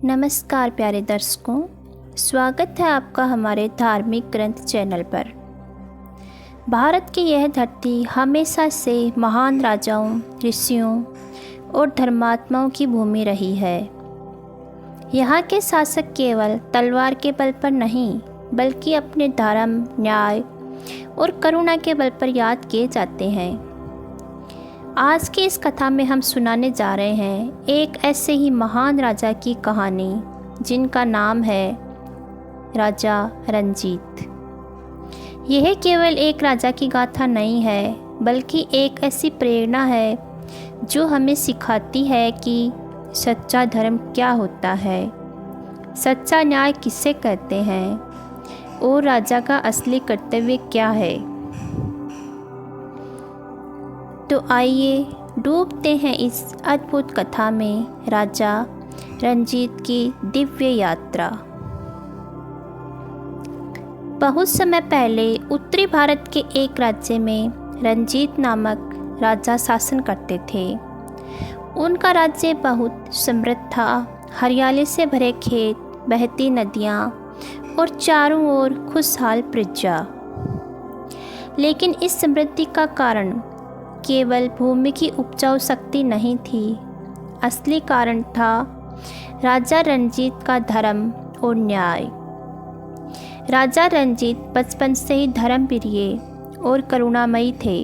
नमस्कार प्यारे दर्शकों, स्वागत है आपका हमारे धार्मिक ग्रंथ चैनल पर। भारत की यह धरती हमेशा से महान राजाओं, ऋषियों और धर्मात्माओं की भूमि रही है। यहाँ के शासक केवल तलवार के बल पर नहीं, बल्कि अपने धर्म, न्याय और करुणा के बल पर याद किए जाते हैं। आज की इस कथा में हम सुनाने जा रहे हैं एक ऐसे ही महान राजा की कहानी जिनका नाम है राजा रंजीत। यह केवल एक राजा की गाथा नहीं है, बल्कि एक ऐसी प्रेरणा है जो हमें सिखाती है कि सच्चा धर्म क्या होता है, सच्चा न्याय किसे कहते हैं और राजा का असली कर्तव्य क्या है। तो आइए डूबते हैं इस अद्भुत कथा में, राजा रंजीत की दिव्य यात्रा। बहुत समय पहले उत्तरी भारत के एक राज्य में रंजीत नामक राजा शासन करते थे। उनका राज्य बहुत समृद्ध था। हरियाली से भरे खेत, बहती नदियाँ और चारों ओर खुशहाल प्रजा। लेकिन इस समृद्धि का कारण केवल भूमि की उपजाऊ शक्ति नहीं थी। असली कारण था राजा रंजीत का धर्म और न्याय। राजा रंजीत बचपन से ही धर्मप्रिय और करुणामयी थे।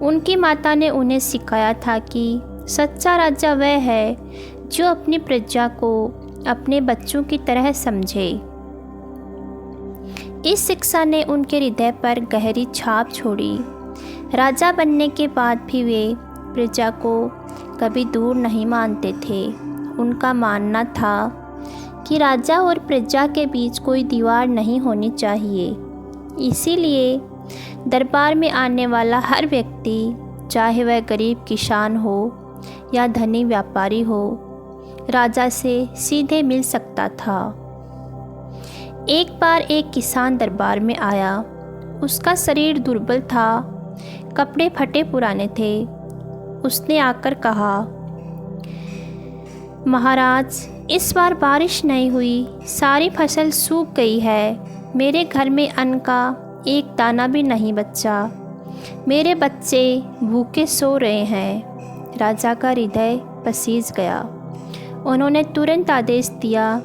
उनकी माता ने उन्हें सिखाया था कि सच्चा राजा वह है जो अपनी प्रजा को अपने बच्चों की तरह समझे। इस शिक्षा ने उनके हृदय पर गहरी छाप छोड़ी। राजा बनने के बाद भी वे प्रजा को कभी दूर नहीं मानते थे। उनका मानना था कि राजा और प्रजा के बीच कोई दीवार नहीं होनी चाहिए। इसीलिए दरबार में आने वाला हर व्यक्ति, चाहे वह गरीब किसान हो या धनी व्यापारी हो, राजा से सीधे मिल सकता था। एक बार एक किसान दरबार में आया। उसका शरीर दुर्बल था, कपड़े फटे पुराने थे। उसने आकर कहा, महाराज, इस बार बारिश नहीं हुई, सारी फसल सूख गई है। मेरे घर में अन्न का एक दाना भी नहीं बचा। मेरे बच्चे भूखे सो रहे हैं। राजा का हृदय पसीज गया। उन्होंने तुरंत आदेश दिया,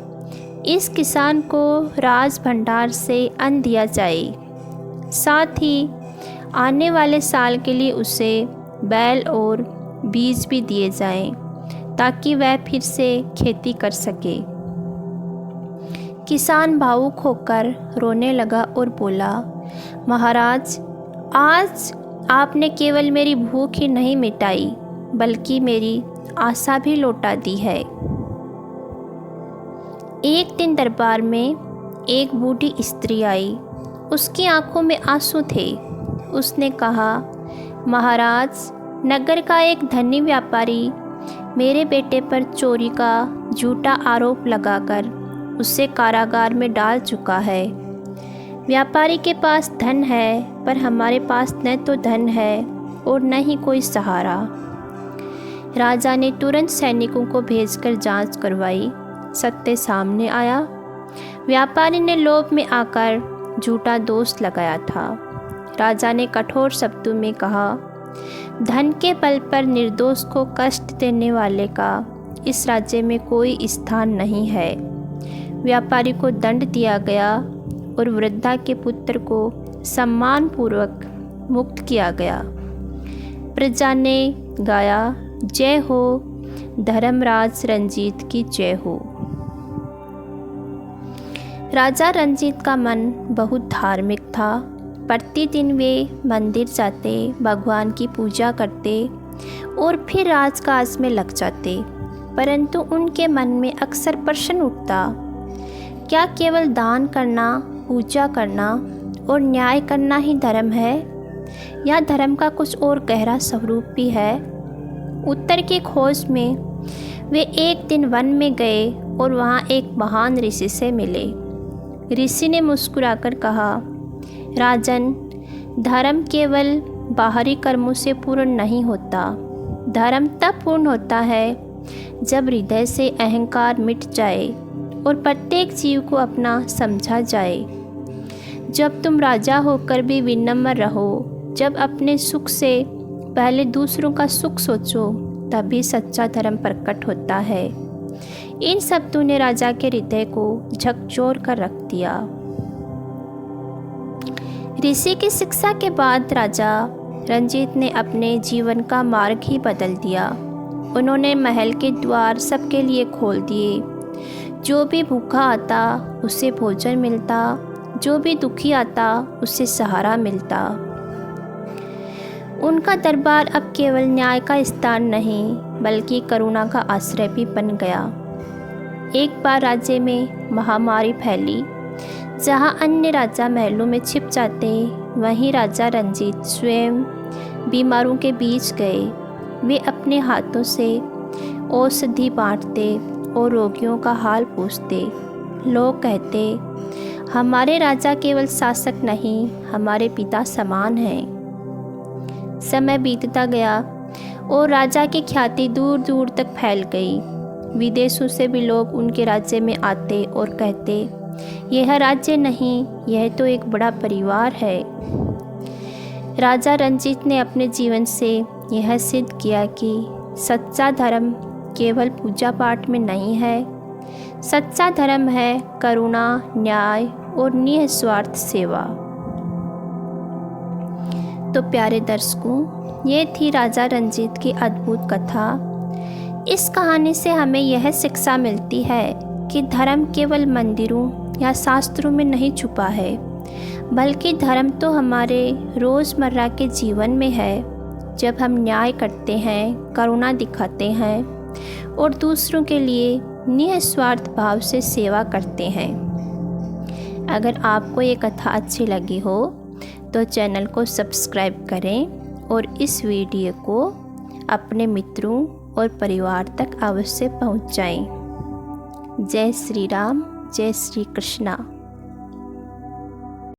इस किसान को राज भंडार से अन्न दिया जाए। साथ ही आने वाले साल के लिए उसे बैल और बीज भी दिए जाएं, ताकि वह फिर से खेती कर सके। किसान भावुक होकर रोने लगा और बोला, महाराज, आज आपने केवल मेरी भूख ही नहीं मिटाई, बल्कि मेरी आशा भी लौटा दी है। एक दिन दरबार में एक बूढ़ी स्त्री आई। उसकी आंखों में आंसू थे। उसने कहा, महाराज, नगर का एक धनी व्यापारी मेरे बेटे पर चोरी का झूठा आरोप लगाकर उसे कारागार में डाल चुका है। व्यापारी के पास धन है, पर हमारे पास न तो धन है और न ही कोई सहारा। राजा ने तुरंत सैनिकों को भेजकर जांच करवाई। सत्य सामने आया। व्यापारी ने लोभ में आकर झूठा दोष लगाया था। राजा ने कठोर शब्दों में कहा, धन के बल पर निर्दोष को कष्ट देने वाले का इस राज्य में कोई स्थान नहीं है। व्यापारी को दंड दिया गया और वृद्धा के पुत्र को सम्मानपूर्वक मुक्त किया गया। प्रजा ने गाया, जय हो धर्मराज रंजीत की जय हो। राजा रंजीत का मन बहुत धार्मिक था। प्रतिदिन वे मंदिर जाते, भगवान की पूजा करते और फिर राजकाज में लग जाते। परंतु उनके मन में अक्सर प्रश्न उठता, क्या केवल दान करना, पूजा करना और न्याय करना ही धर्म है, या धर्म का कुछ और गहरा स्वरूप भी है? उत्तर की खोज में वे एक दिन वन में गए और वहाँ एक महान ऋषि से मिले। ऋषि ने मुस्कुराकर कहा, राजन, धर्म केवल बाहरी कर्मों से पूर्ण नहीं होता। धर्म तब पूर्ण होता है जब हृदय से अहंकार मिट जाए और प्रत्येक जीव को अपना समझा जाए, जब तुम राजा होकर भी विनम्र रहो, जब अपने सुख से पहले दूसरों का सुख सोचो, तभी सच्चा धर्म प्रकट होता है। इन शब्दों ने राजा के हृदय को झकझोर कर रख दिया। ऋषि की शिक्षा के बाद राजा रंजीत ने अपने जीवन का मार्ग ही बदल दिया। उन्होंने महल के द्वार सबके लिए खोल दिए। जो भी भूखा आता उसे भोजन मिलता, जो भी दुखी आता उसे सहारा मिलता। उनका दरबार अब केवल न्याय का स्थान नहीं बल्कि करुणा का आश्रय भी बन गया। एक बार राज्य में महामारी फैली। जहां अन्य राजा महलों में छिप जाते, वहीं राजा रंजीत स्वयं बीमारों के बीच गए। वे अपने हाथों से औषधि बांटते और रोगियों का हाल पूछते। लोग कहते, हमारे राजा केवल शासक नहीं, हमारे पिता समान हैं। समय बीतता गया और राजा की ख्याति दूर दूर तक फैल गई। विदेशों से भी लोग उनके राज्य में आते और कहते, यह राज्य नहीं, यह तो एक बड़ा परिवार है। राजा रंजीत ने अपने जीवन से यह सिद्ध किया कि सच्चा धर्म केवल पूजा पाठ में नहीं है। सच्चा धर्म है करुणा, न्याय और निस्वार्थ सेवा। तो प्यारे दर्शकों, ये थी राजा रंजीत की अद्भुत कथा। इस कहानी से हमें यह शिक्षा मिलती है कि धर्म केवल मंदिरों या शास्त्रों में नहीं छुपा है, बल्कि धर्म तो हमारे रोज़मर्रा के जीवन में है। जब हम न्याय करते हैं, करुणा दिखाते हैं और दूसरों के लिए निस्वार्थ भाव से सेवा करते हैं। अगर आपको ये कथा अच्छी लगी हो तो चैनल को सब्सक्राइब करें और इस वीडियो को अपने मित्रों और परिवार तक अवश्य पहुंचाएं। जय श्री राम, जय श्री कृष्णा।